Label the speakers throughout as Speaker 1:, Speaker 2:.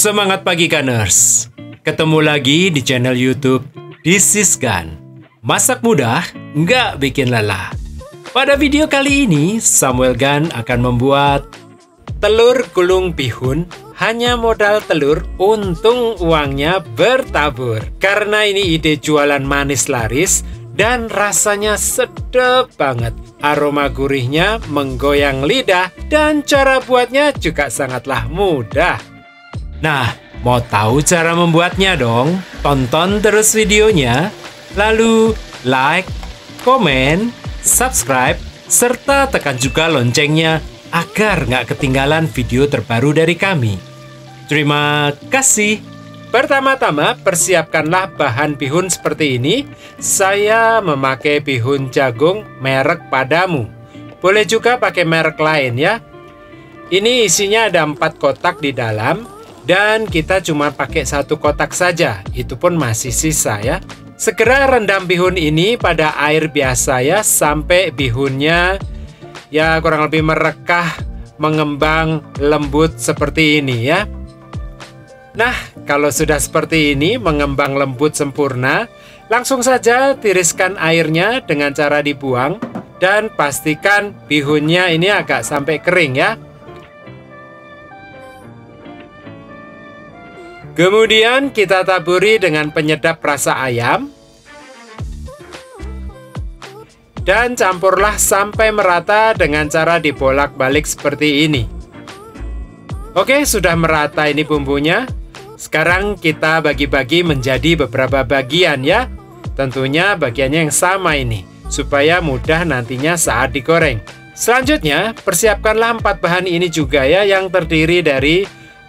Speaker 1: Semangat pagi Gunners. Ketemu lagi di channel YouTube This is Gun. Masak mudah, nggak bikin lelah. Pada video kali ini, Samuel Gun akan membuat telur gulung bihun. Hanya modal telur, untung uangnya bertabur. Karena ini ide jualan manis laris dan rasanya sedap banget. Aroma gurihnya menggoyang lidah dan cara buatnya juga sangatlah mudah. Nah, mau tahu cara membuatnya dong? Tonton terus videonya, lalu like, komen, subscribe, serta tekan juga loncengnya agar nggak ketinggalan video terbaru dari kami. Terima kasih. Pertama-tama, persiapkanlah bahan bihun seperti ini. Saya memakai bihun jagung merek Padamu. Boleh juga pakai merek lain ya. Ini isinya ada 4 kotak di dalam. Dan kita cuma pakai 1 kotak saja, itu pun masih sisa ya. Segera rendam bihun ini pada air biasa ya, sampai bihunnya ya kurang lebih merekah, mengembang, lembut seperti ini ya. Nah, kalau sudah seperti ini, mengembang lembut sempurna, langsung saja tiriskan airnya dengan cara dibuang. Dan pastikan bihunnya ini agak sampai kering ya. Kemudian kita taburi dengan penyedap rasa ayam. Dan campurlah sampai merata dengan cara dibolak-balik seperti ini. Oke, sudah merata ini bumbunya. Sekarang kita bagi-bagi menjadi beberapa bagian ya. Tentunya bagiannya yang sama ini, supaya mudah nantinya saat digoreng. Selanjutnya, persiapkanlah 4 bahan ini juga ya, yang terdiri dari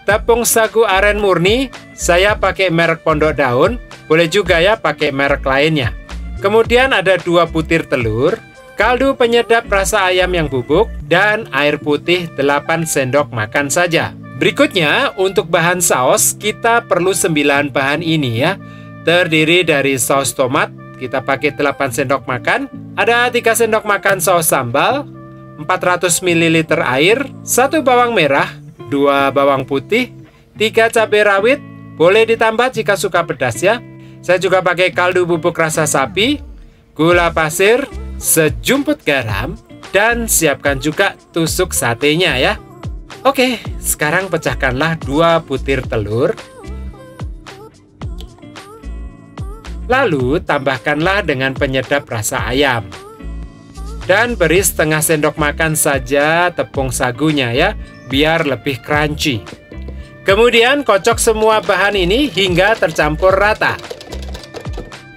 Speaker 1: tepung sagu aren murni, saya pakai merek Pondok Daun, boleh juga ya pakai merek lainnya. Kemudian ada 2 butir telur, kaldu penyedap rasa ayam yang bubuk, dan air putih 8 sendok makan saja. Berikutnya, untuk bahan saus, kita perlu 9 bahan ini ya. Terdiri dari saus tomat, kita pakai 8 sendok makan, ada 3 sendok makan saus sambal, 400 ml air, 1 bawang merah, 2 bawang putih, 3 cabai rawit, boleh ditambah jika suka pedas ya. Saya juga pakai kaldu bubuk rasa sapi, gula pasir, sejumput garam, dan siapkan juga tusuk satenya ya. Oke, sekarang pecahkanlah 2 butir telur. Lalu tambahkanlah dengan penyedap rasa ayam. Dan beri setengah sendok makan saja tepung sagunya ya, biar lebih crunchy. Kemudian kocok semua bahan ini hingga tercampur rata.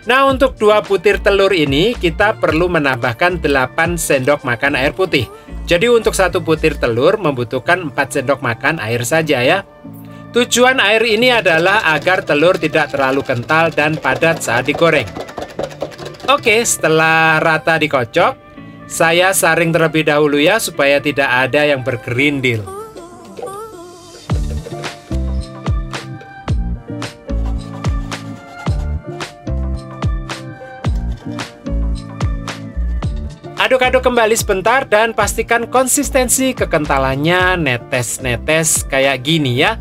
Speaker 1: Nah, untuk 2 butir telur ini kita perlu menambahkan 8 sendok makan air putih. Jadi untuk 1 butir telur membutuhkan 4 sendok makan air saja ya. Tujuan air ini adalah agar telur tidak terlalu kental dan padat saat digoreng. Oke, setelah rata dikocok, saya saring terlebih dahulu ya, supaya tidak ada yang bergerindil. Aduk-aduk kembali sebentar dan pastikan konsistensi kekentalannya netes-netes kayak gini ya.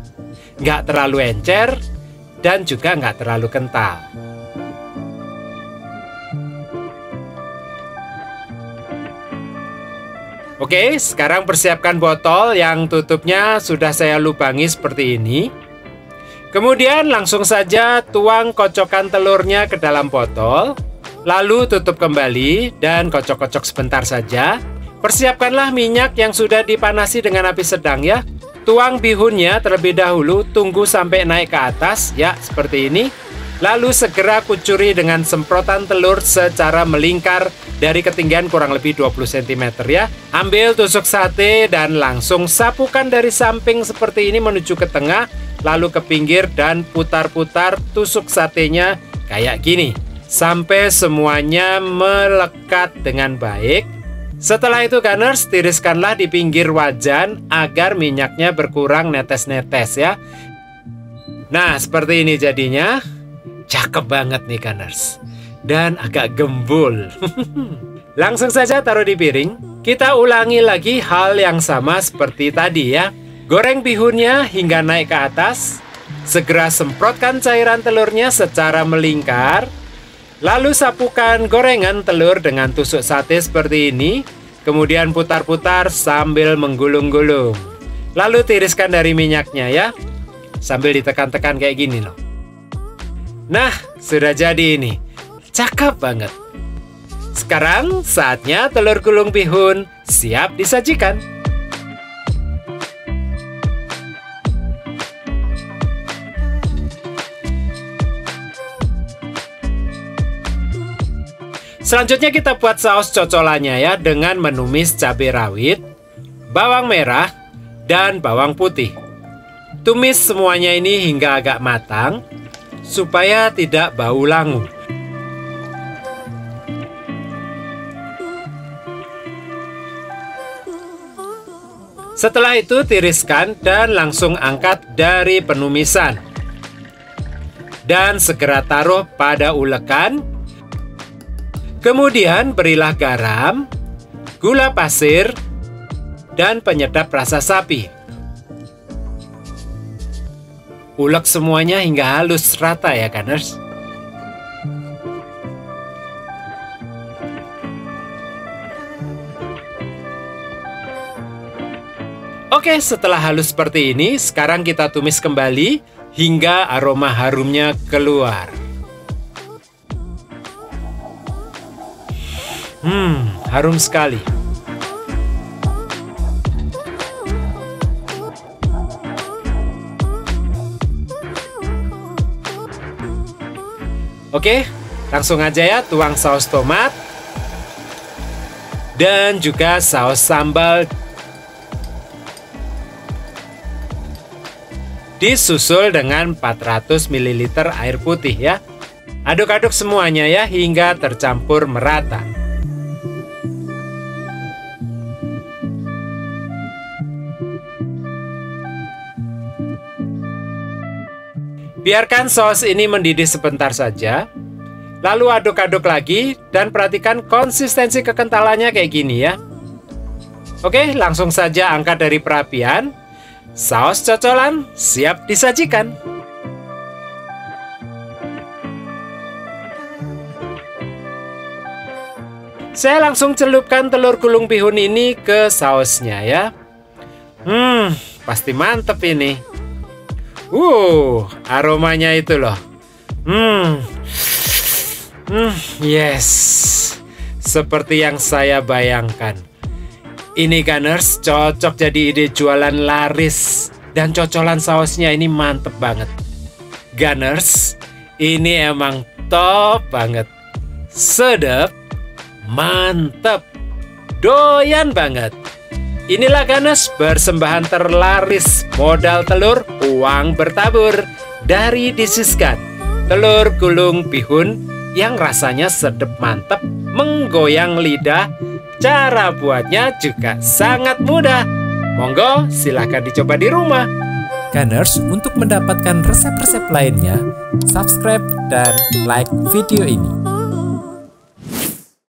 Speaker 1: Nggak terlalu encer dan juga nggak terlalu kental. Oke, sekarang persiapkan botol yang tutupnya sudah saya lubangi seperti ini. Kemudian langsung saja tuang kocokan telurnya ke dalam botol. Lalu tutup kembali dan kocok-kocok sebentar saja. Persiapkanlah minyak yang sudah dipanasi dengan api sedang ya. Tuang bihunnya terlebih dahulu, tunggu sampai naik ke atas ya, seperti ini. Lalu segera kucuri dengan semprotan telur secara melingkar dari ketinggian kurang lebih 20 cm ya. Ambil tusuk sate dan langsung sapukan dari samping seperti ini menuju ke tengah, lalu ke pinggir dan putar-putar tusuk satenya kayak gini. Sampai semuanya melekat dengan baik. Setelah itu Gunners, tiriskanlah di pinggir wajan agar minyaknya berkurang netes-netes ya. Nah, seperti ini jadinya. Cakep banget nih Gunners. Dan agak gembul. Langsung saja taruh di piring. Kita ulangi lagi hal yang sama seperti tadi ya. Goreng bihunnya hingga naik ke atas. Segera semprotkan cairan telurnya secara melingkar. Lalu sapukan gorengan telur dengan tusuk sate seperti ini. Kemudian putar-putar sambil menggulung-gulung. Lalu tiriskan dari minyaknya ya. Sambil ditekan-tekan kayak gini loh. Nah, sudah jadi ini. Cakep banget. Sekarang saatnya telur gulung bihun siap disajikan. Selanjutnya kita buat saus cocolannya ya dengan menumis cabai rawit, bawang merah, dan bawang putih. Tumis semuanya ini hingga agak matang supaya tidak bau langu. Setelah itu tiriskan dan langsung angkat dari penumisan. Dan segera taruh pada ulekan. Kemudian berilah garam, gula pasir, dan penyedap rasa sapi. Ulek semuanya hingga halus rata ya Gunners. Oke, setelah halus seperti ini, sekarang kita tumis kembali hingga aroma harumnya keluar. Harum sekali. Oke, langsung aja ya tuang saus tomat dan juga saus sambal. Disusul dengan 400 ml air putih ya. Aduk-aduk semuanya ya hingga tercampur merata. Biarkan saus ini mendidih sebentar saja. Lalu aduk-aduk lagi dan perhatikan konsistensi kekentalannya kayak gini ya. Oke, langsung saja angkat dari perapian. Saus cocolan siap disajikan. Saya langsung celupkan telur gulung bihun ini ke sausnya ya. Pasti mantep ini. Aromanya itu loh. Yes. Seperti yang saya bayangkan. Ini Gunners cocok jadi ide jualan laris. Dan cocolan sausnya ini mantep banget. Gunners, ini emang top banget. Sedap, mantep, doyan banget. Inilah Gunners persembahan terlaris modal telur uang bertabur dari This Is Gun. Telur gulung bihun yang rasanya sedap mantep, menggoyang lidah. Cara buatnya juga sangat mudah. Monggo silahkan dicoba di rumah. Gunners, untuk mendapatkan resep-resep lainnya, subscribe dan like video ini.